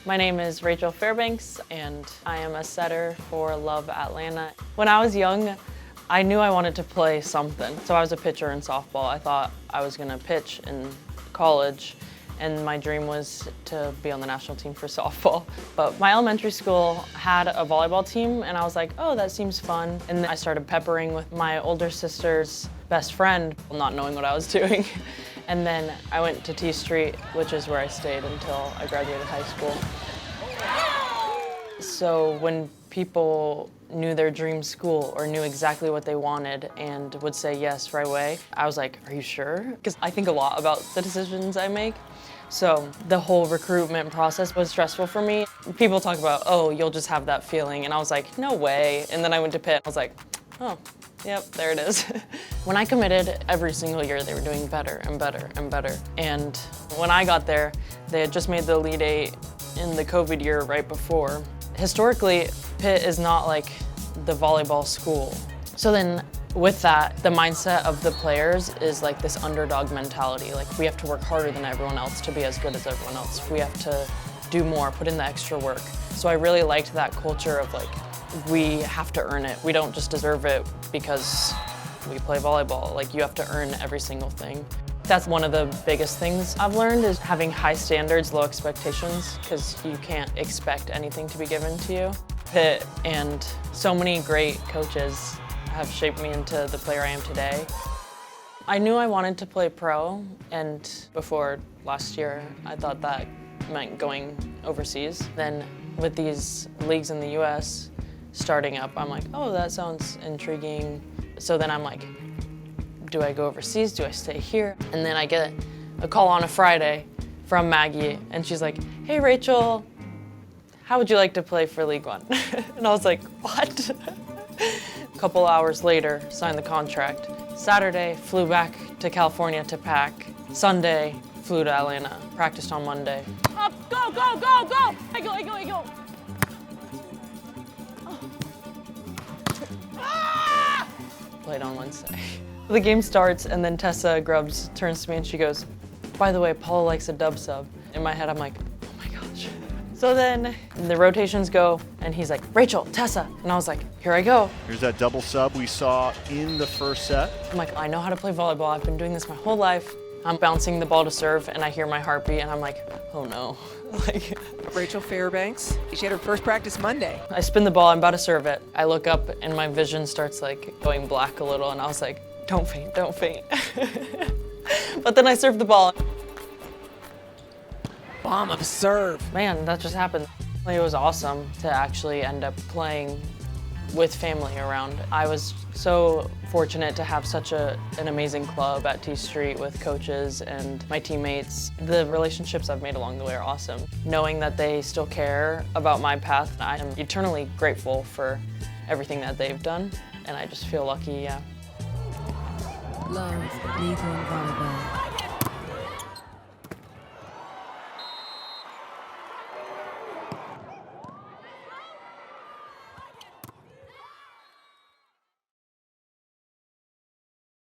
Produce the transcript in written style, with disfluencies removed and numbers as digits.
My name is Rachel Fairbanks, and I am a setter for LOVB Atlanta. When I was young, I knew I wanted to play something. So I was a pitcher in softball. I thought I was gonna pitch in college, and my dream was to be on the national team for softball. But my elementary school had a volleyball team, and I was like, oh, that seems fun. And then I started peppering with my older sister's best friend, not knowing what I was doing. And then I went to T Street, which is where I stayed until I graduated high school. So when people knew their dream school or knew exactly what they wanted and would say yes right away, I was like, are you sure? Because I think a lot about the decisions I make. So the whole recruitment process was stressful for me. People talk about, oh, you'll just have that feeling. And I was like, no way. And then I went to Pitt. I was like, oh, yep, there it is. When I committed, every single year they were doing better and better and better. And when I got there, they had just made the Elite Eight in the COVID year right before. Historically, Pitt is not like the volleyball school. So then with that, the mindset of the players is like this underdog mentality. Like, we have to work harder than everyone else to be as good as everyone else. We have to do more, put in the extra work. So I really liked that culture of like, we have to earn it. We don't just deserve it because we play volleyball. Like, you have to earn every single thing. That's one of the biggest things I've learned, is having high standards, low expectations, because you can't expect anything to be given to you. Pitt and so many great coaches have shaped me into the player I am today. I knew I wanted to play pro, and before last year, I thought that meant going overseas. Then with these leagues in the US starting up, I'm like, oh, that sounds intriguing. So then I'm like, do I go overseas? Do I stay here? And then I get a call on a Friday from Maggie, and she's like, hey, Rachel, how would you like to play for League One? And I was like, what? A couple hours later, signed the contract. Saturday, flew back to California to pack. Sunday, flew to Atlanta, practiced on Monday. Up, go, go, go, go! I go. Oh. Ah! Played on Wednesday. The game starts, and then Tessa Grubbs turns to me and she goes, by the way, Paula likes a dub sub. In my head, I'm like, oh my gosh. So then the rotations go, and he's like, Rachel, Tessa. And I was like, here I go. Here's that double sub we saw in the first set. I'm like, I know how to play volleyball. I've been doing this my whole life. I'm bouncing the ball to serve, and I hear my heartbeat, and I'm like, oh no. Like, Rachel Fairbanks, she had her first practice Monday. I spin the ball, I'm about to serve it. I look up, and my vision starts like going black a little, and I was like, don't faint, don't faint. But then I served the ball. Bomb of serve. Man, that just happened. It was awesome to actually end up playing with family around. I was so fortunate to have such an amazing club at T Street with coaches and my teammates. The relationships I've made along the way are awesome. Knowing that they still care about my path, I am eternally grateful for everything that they've done, and I just feel lucky, yeah. LOVB Volleyball.